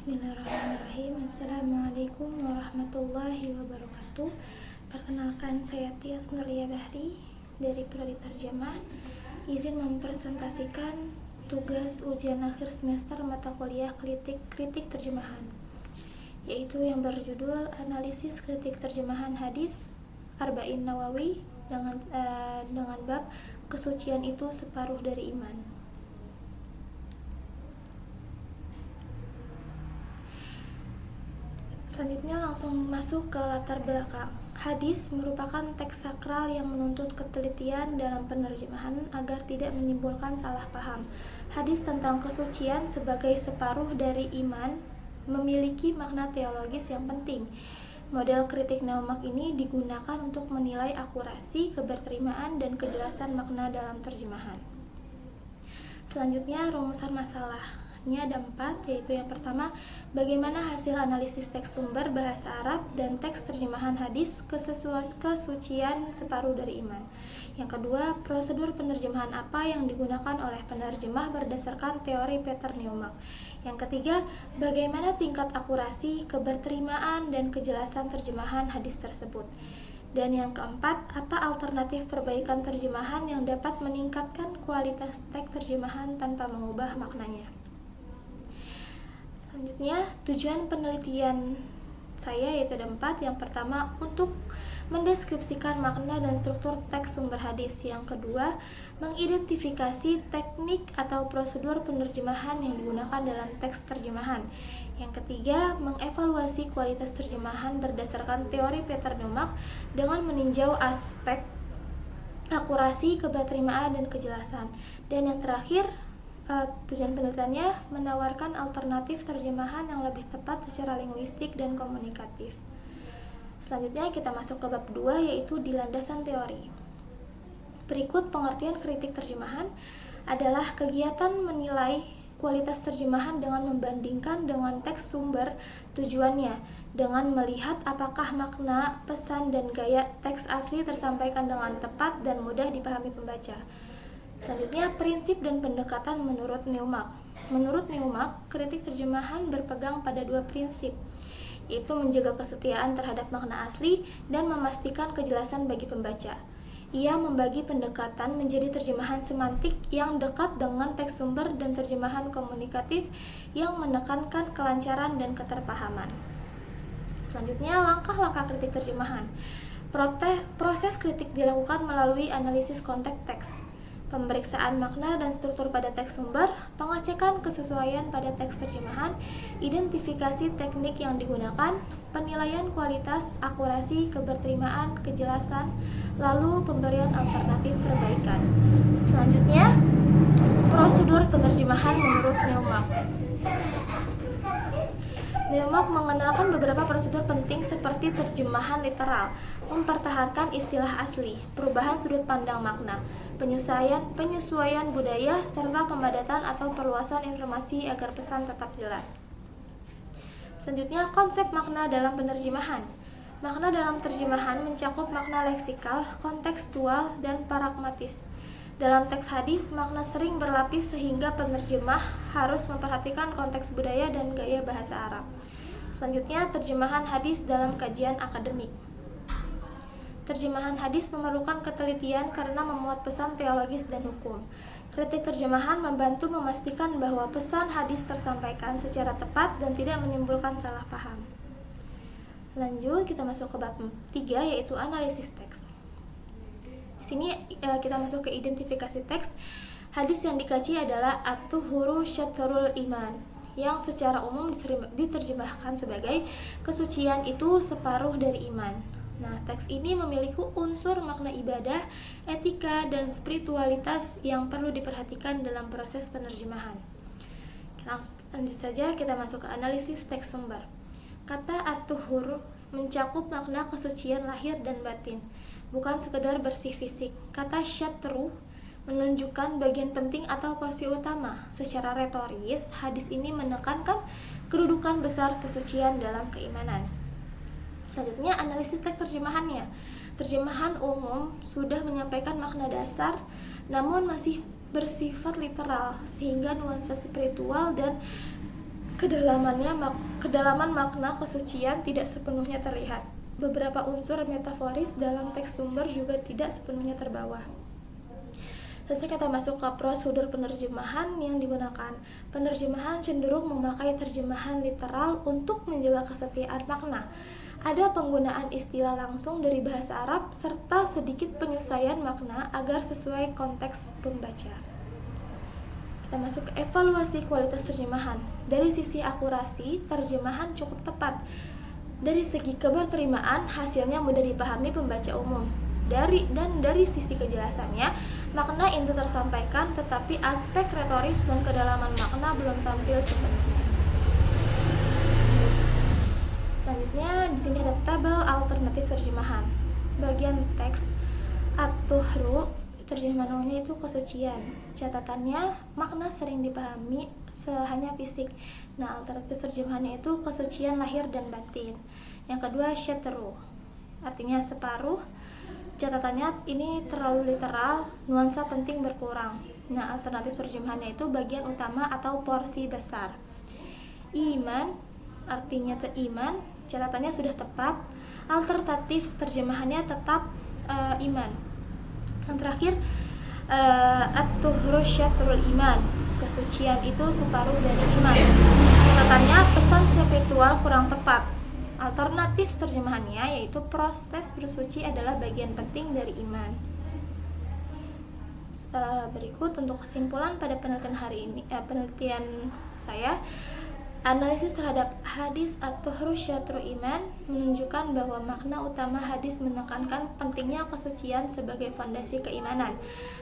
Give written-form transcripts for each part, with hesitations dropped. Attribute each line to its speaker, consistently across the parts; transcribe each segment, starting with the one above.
Speaker 1: Bismillahirrahmanirrahim. Assalamualaikum warahmatullahi wabarakatuh. Perkenalkan, saya Tias Nuria Bahri dari Prodi Terjemah. Izin mempresentasikan tugas ujian akhir semester mata kuliah kritik terjemahan, yaitu yang berjudul Analisis Kritik Terjemahan Hadis Arba'in Nawawi dengan bab kesucian itu separuh dari iman. Selanjutnya langsung masuk ke latar belakang. Hadis merupakan teks sakral yang menuntut ketelitian dalam penerjemahan agar tidak menimbulkan salah paham. Hadis tentang kesucian sebagai separuh dari iman memiliki makna teologis yang penting. Model kritik Neumark ini digunakan untuk menilai akurasi, keberterimaan, dan kejelasan makna dalam terjemahan. Selanjutnya, rumusan masalah. Ini ada 4, yaitu yang pertama, bagaimana hasil analisis teks sumber bahasa Arab dan teks terjemahan hadis kesucian separuh dari iman. Yang kedua, prosedur penerjemahan apa yang digunakan oleh penerjemah berdasarkan teori Peter Neumark. Yang ketiga, bagaimana tingkat akurasi, keberterimaan, dan kejelasan terjemahan hadis tersebut. Dan yang keempat, apa alternatif perbaikan terjemahan yang dapat meningkatkan kualitas teks terjemahan tanpa mengubah maknanya. Selanjutnya, tujuan penelitian saya yaitu ada 4. Yang pertama, untuk mendeskripsikan makna dan struktur teks sumber hadis. Yang kedua, mengidentifikasi teknik atau prosedur penerjemahan yang digunakan dalam teks terjemahan. Yang ketiga, mengevaluasi kualitas terjemahan berdasarkan teori Peter Neumark dengan meninjau aspek akurasi, keberterimaan, dan kejelasan. Dan yang terakhir, tujuan penelitiannya menawarkan alternatif terjemahan yang lebih tepat secara linguistik dan komunikatif. Selanjutnya kita masuk ke bab 2, yaitu di landasan teori. Berikut pengertian kritik terjemahan adalah kegiatan menilai kualitas terjemahan dengan membandingkan dengan teks sumber tujuannya, dengan melihat apakah makna, pesan, dan gaya teks asli tersampaikan dengan tepat dan mudah dipahami pembaca. Selanjutnya, prinsip dan pendekatan menurut Neumark. Menurut Neumark, kritik terjemahan berpegang pada 2 prinsip, yaitu menjaga kesetiaan terhadap makna asli dan memastikan kejelasan bagi pembaca. Ia membagi pendekatan menjadi terjemahan semantik yang dekat dengan teks sumber dan terjemahan komunikatif yang menekankan kelancaran dan keterpahaman. Selanjutnya, langkah-langkah kritik terjemahan. Proses kritik dilakukan melalui analisis konteks teks, pemeriksaan makna dan struktur pada teks sumber, pengecekan kesesuaian pada teks terjemahan, identifikasi teknik yang digunakan, penilaian kualitas, akurasi, keberterimaan, kejelasan, lalu pemberian alternatif perbaikan. Selanjutnya, prosedur penerjemahan menurut Neumark. Neumark mengenalkan beberapa prosedur penting seperti terjemahan literal, mempertahankan istilah asli, perubahan sudut pandang makna, penyesuaian budaya, serta pemadatan atau perluasan informasi agar pesan tetap jelas. Selanjutnya, konsep makna dalam penerjemahan. Makna dalam terjemahan mencakup makna leksikal, kontekstual, dan pragmatis. Dalam teks hadis, makna sering berlapis sehingga penerjemah harus memperhatikan konteks budaya dan gaya bahasa Arab. Selanjutnya, terjemahan hadis dalam kajian akademik. Terjemahan hadis memerlukan ketelitian karena memuat pesan teologis dan hukum. Kritik terjemahan membantu memastikan bahwa pesan hadis tersampaikan secara tepat dan tidak menimbulkan salah paham. Lanjut, kita masuk ke bab 3, yaitu analisis teks. Di sini kita masuk ke identifikasi teks. Hadis yang dikaji adalah at-tuhuru syatrul iman, yang secara umum diterjemahkan sebagai kesucian itu separuh dari iman. Nah, teks ini memiliki unsur makna ibadah, etika, dan spiritualitas yang perlu diperhatikan dalam proses penerjemahan. Lanjut saja kita masuk ke analisis teks sumber. Kata at-tuhur mencakup makna kesucian lahir dan batin, bukan sekedar bersih fisik. Kata syatru menunjukkan bagian penting atau porsi utama. Secara retoris, hadis ini menekankan kedudukan besar kesucian dalam keimanan. Selanjutnya, analisis teks terjemahannya. Terjemahan umum sudah menyampaikan makna dasar, namun masih bersifat literal, sehingga nuansa spiritual dan kedalaman makna kesucian tidak sepenuhnya terlihat. Beberapa unsur metaforis dalam teks sumber juga tidak sepenuhnya terbawa. Selanjutnya kita masuk ke prosedur penerjemahan yang digunakan. Penerjemahan cenderung memakai terjemahan literal untuk menjaga kesetiaan makna. Ada penggunaan istilah langsung dari bahasa Arab serta sedikit penyesuaian makna agar sesuai konteks pembaca. Kita masuk ke evaluasi kualitas terjemahan. Dari sisi akurasi, terjemahan cukup tepat. Dari segi keberterimaan, hasilnya mudah dipahami pembaca umum. Dari sisi kejelasannya, makna inti tersampaikan, tetapi aspek retoris dan kedalaman makna belum tampil sepenuhnya. Selanjutnya, di sini ada tabel alternatif terjemahan. Bagian teks at-tuhru, terjemahan umumnya itu kesucian. Catatannya, makna sering dipahami hanya fisik. Nah, alternatif terjemahannya itu kesucian lahir dan batin. Yang kedua, syatru, artinya separuh. Catatannya ini terlalu literal, nuansa penting berkurang. Nah, alternatif terjemahannya itu bagian utama atau porsi besar. Iman, artinya iman. Catatannya sudah tepat. Alternatif terjemahannya tetap iman. Yang terakhir, at-tuhru syatrul iman, kesucian itu separuh dari iman. Catatannya pesan spiritual kurang tepat. Alternatif terjemahannya yaitu proses bersuci adalah bagian penting dari iman. Berikut untuk kesimpulan pada penelitian saya. Analisis terhadap hadis at-tuhru syatru iman menunjukkan bahwa makna utama hadis menekankan pentingnya kesucian sebagai fondasi keimanan.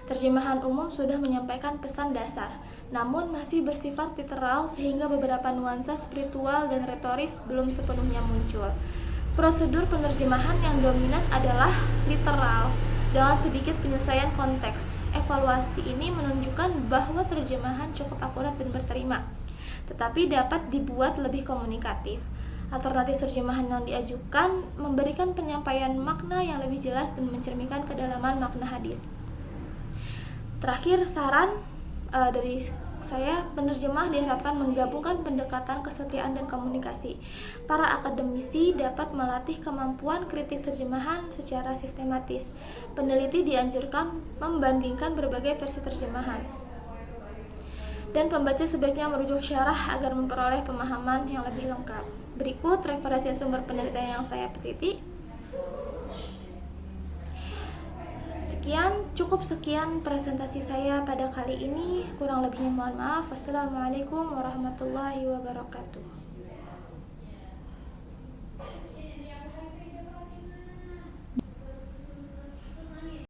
Speaker 1: Terjemahan umum sudah menyampaikan pesan dasar, namun masih bersifat literal sehingga beberapa nuansa spiritual dan retoris belum sepenuhnya muncul. Prosedur penerjemahan yang dominan adalah literal dengan sedikit penyesuaian konteks. Evaluasi ini menunjukkan bahwa terjemahan cukup akurat dan berterima, tetapi dapat dibuat lebih komunikatif. Alternatif terjemahan yang diajukan memberikan penyampaian makna yang lebih jelas dan mencerminkan kedalaman makna hadis. Terakhir, saran dari saya, penerjemah diharapkan menggabungkan pendekatan kesetiaan dan komunikasi. Para akademisi dapat melatih kemampuan kritik terjemahan secara sistematis. Peneliti dianjurkan membandingkan berbagai versi terjemahan. Dan pembaca sebaiknya merujuk syarah agar memperoleh pemahaman yang lebih lengkap. Berikut referensi sumber penelitian yang saya teliti. Cukup sekian presentasi saya pada kali ini. Kurang lebihnya mohon maaf. Wassalamualaikum warahmatullahi wabarakatuh.